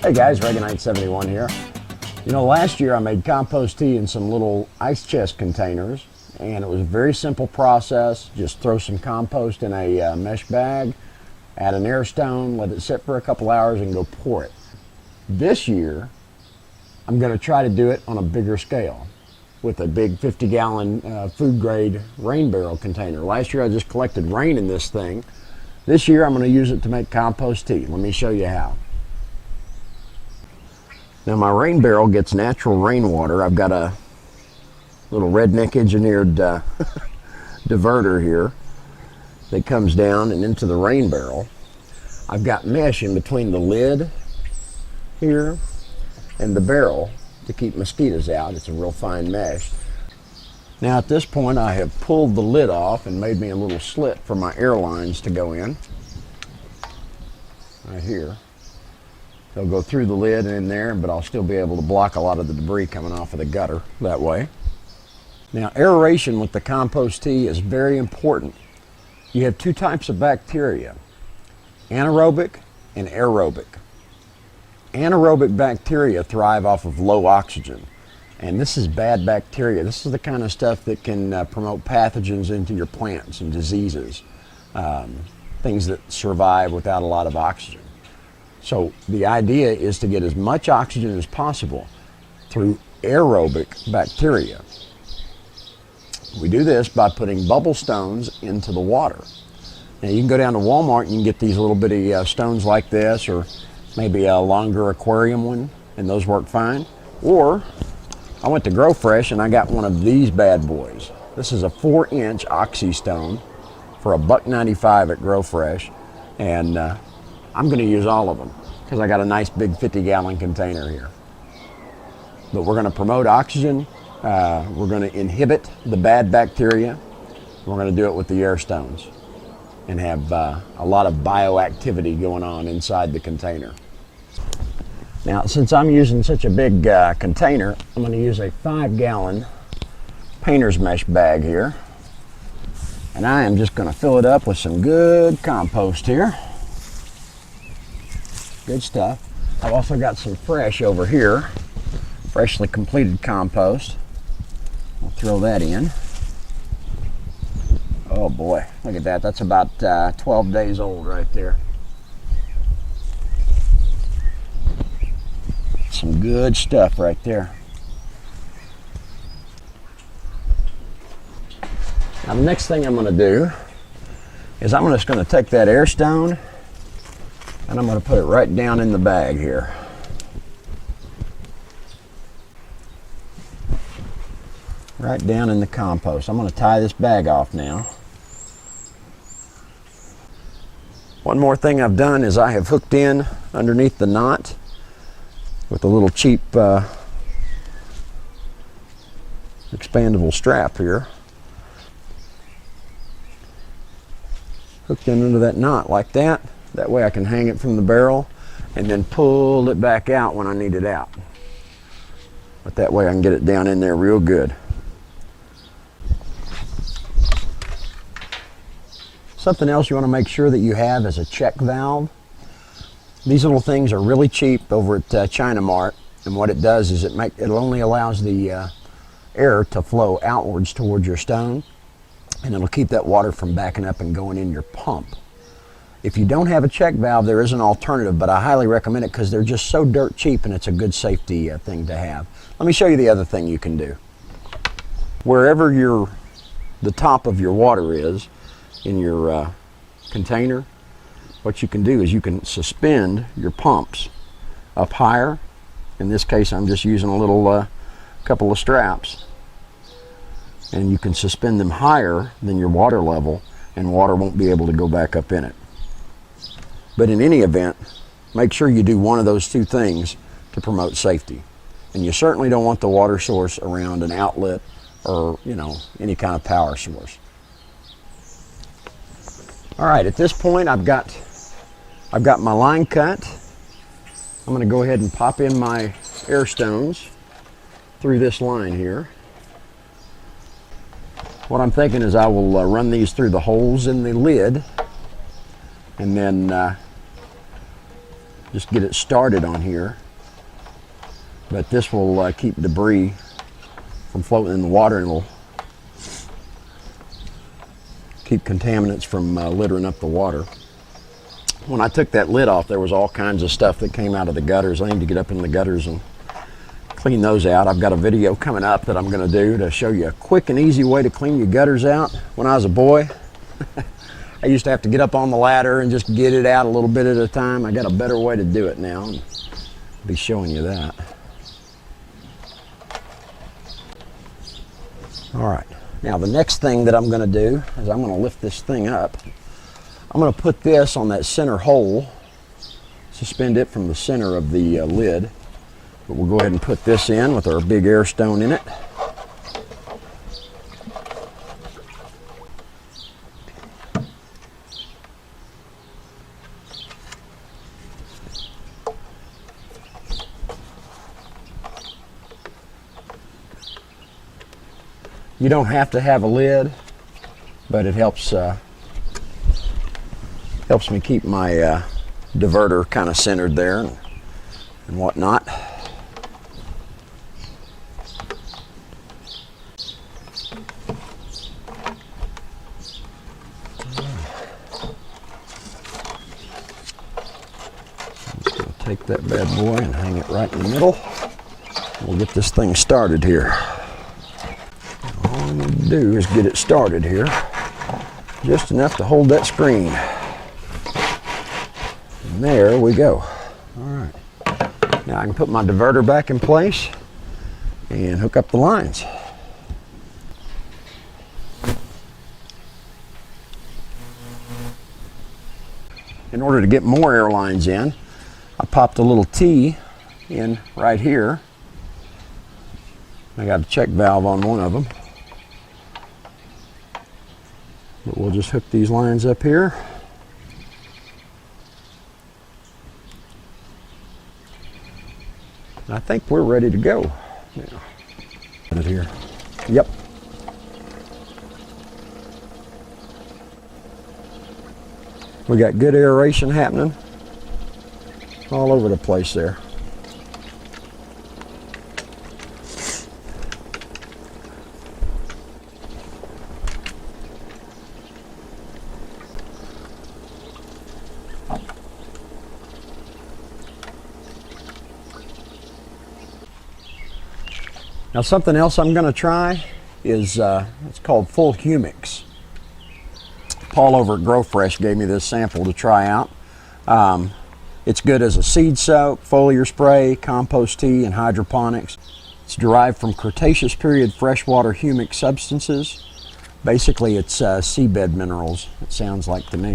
Hey guys, Reaganite71 here. You know, last year I made compost tea in some little ice chest containers, and it was a very simple process. Just throw some compost in a mesh bag, add an air stone, let it sit for a couple hours, and go pour it. This year, I'm going to try to do it on a bigger scale with a big 50-gallon food grade rain barrel container. Last year I just collected rain in this thing. This year I'm going to use it to make compost tea. Let me show you how. Now my rain barrel gets natural rainwater. I've got a little redneck engineered diverter here that comes down and into the rain barrel. I've got mesh in between the lid here and the barrel to keep mosquitoes out. It's a real fine mesh. Now at this point I have pulled the lid off and made me a little slit for my air lines to go in. Right here. They'll go through the lid and in there, but I'll still be able to block a lot of the debris coming off of the gutter that way. Now, aeration with the compost tea is very important. You have two types of bacteria, anaerobic and aerobic. Anaerobic bacteria thrive off of low oxygen, and this is bad bacteria. This is the kind of stuff that can promote pathogens into your plants and diseases, things that survive without a lot of oxygen. So the idea is to get as much oxygen as possible through aerobic bacteria. We do this by putting bubble stones into the water. Now you can go down to Walmart and you can get these little bitty stones like this, or maybe a longer aquarium one, and those work fine. Or I went to Grow Fresh and I got one of these bad boys. This is a 4-inch oxy stone for $1.95 at Grow Fresh, and I'm going to use all of them because I got a nice big 50-gallon container here. But we're going to promote oxygen. We're going to inhibit the bad bacteria. We're going to do it with the air stones and have a lot of bioactivity going on inside the container. Now, since I'm using such a big container, I'm going to use a 5-gallon painter's mesh bag here. And I am just going to fill it up with some good compost here. Good stuff. I've also got some fresh over here, freshly completed compost. I'll throw that in. Oh boy, look at that. That's about 12 days old right there. Some good stuff right there. Now the next thing I'm going to do is I'm just going to take that air stone and I'm going to put it right down in the bag here. Right down in the compost. I'm going to tie this bag off now. One more thing I've done is I have hooked in underneath the knot with a little cheap expandable strap here. Hooked in under that knot like that. That way I can hang it from the barrel and then pull it back out when I need it out. But that way I can get it down in there real good. Something else you want to make sure that you have is a check valve. These little things are really cheap over at China Mart, and what it does is it only allows the air to flow outwards towards your stone, and it'll keep that water from backing up and going in your pump. If you don't have a check valve, there is an alternative, but I highly recommend it because they're just so dirt cheap and it's a good safety thing to have. Let me show you the other thing you can do. Wherever the top of your water is in your container, what you can do is you can suspend your pumps up higher. In this case, I'm just using a little couple of straps, and you can suspend them higher than your water level, and water won't be able to go back up in it. But in any event, make sure you do one of those two things to promote safety. And you certainly don't want the water source around an outlet or, you know, any kind of power source. All right, at this point I've got my line cut. I'm going to go ahead and pop in my air stones through this line here. What I'm thinking is I will run these through the holes in the lid and then just get it started on here. But this will keep debris from floating in the water, and will keep contaminants from littering up the water. When I took that lid off, there was all kinds of stuff that came out of the gutters. I need to get up in the gutters and clean those out. I've got a video coming up that I'm going to do to show you a quick and easy way to clean your gutters out. When I was a boy, I used to have to get up on the ladder and just get it out a little bit at a time. I got a better way to do it now, and I'll be showing you that. All right, now the next thing that I'm going to do is I'm going to lift this thing up. I'm going to put this on that center hole, suspend it from the center of the lid. But we'll go ahead and put this in with our big air stone in it. You don't have to have a lid, but it helps me keep my diverter kind of centered there and whatnot. Take that bad boy and hang it right in the middle. We'll get this thing started here. All I need to do is get it started here, just enough to hold that screen. And there we go. All right. Now I can put my diverter back in place and hook up the lines. In order to get more air lines in, I popped a little T in right here. I got a check valve on one of them. But we'll just hook these lines up here. I think we're ready to go. Now, put it here. Yep. We got good aeration happening all over the place there. Now something else I'm going to try is it's called full humics. Paul over at Grow Fresh gave me this sample to try out. It's good as a seed soak, foliar spray, compost tea, and hydroponics. It's derived from Cretaceous period freshwater humic substances. Basically, it's seabed minerals, it sounds like to me.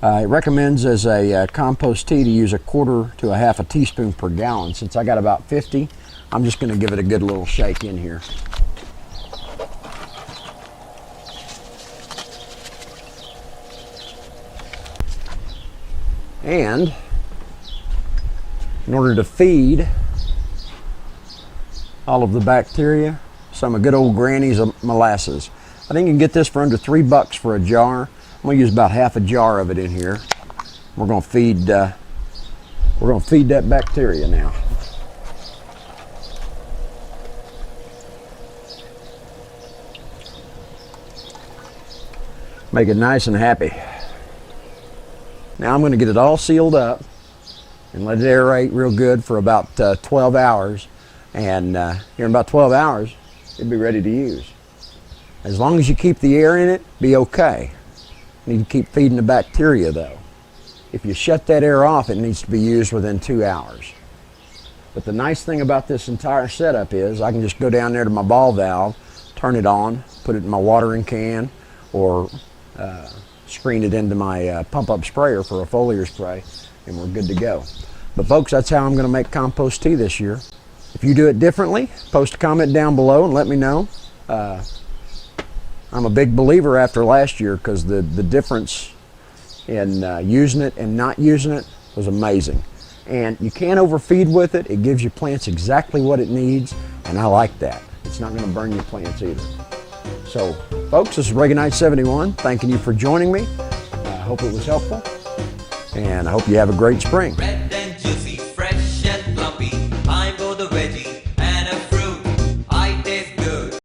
It recommends as a compost tea to use 1/4 to 1/2 teaspoon per gallon. Since I got about 50, I'm just going to give it a good little shake in here. And in order to feed all of the bacteria, some good old granny's molasses. I think you can get this for under $3 for a jar. I'm going to use about 1/2 jar of it in here. We're going to feed that bacteria now. Make it nice and happy. Now I'm going to get it all sealed up and let it aerate real good for about 12 hours. And here in about 12 hours, it'll be ready to use. As long as you keep the air in it, be okay. You need to keep feeding the bacteria though. If you shut that air off, it needs to be used within 2 hours. But the nice thing about this entire setup is I can just go down there to my ball valve, turn it on, put it in my watering can, or screen it into my pump-up sprayer for a foliar spray, and we're good to go. But folks, that's how I'm going to make compost tea this year. If you do it differently, post a comment down below and let me know. I'm a big believer after last year because the difference in using it and not using it was amazing. And you can't overfeed with it. It gives your plants exactly what it needs, and I like that. It's not going to burn your plants either. So, folks, this is Reaganite 71, thanking you for joining me. I hope it was helpful, and I hope you have a great spring.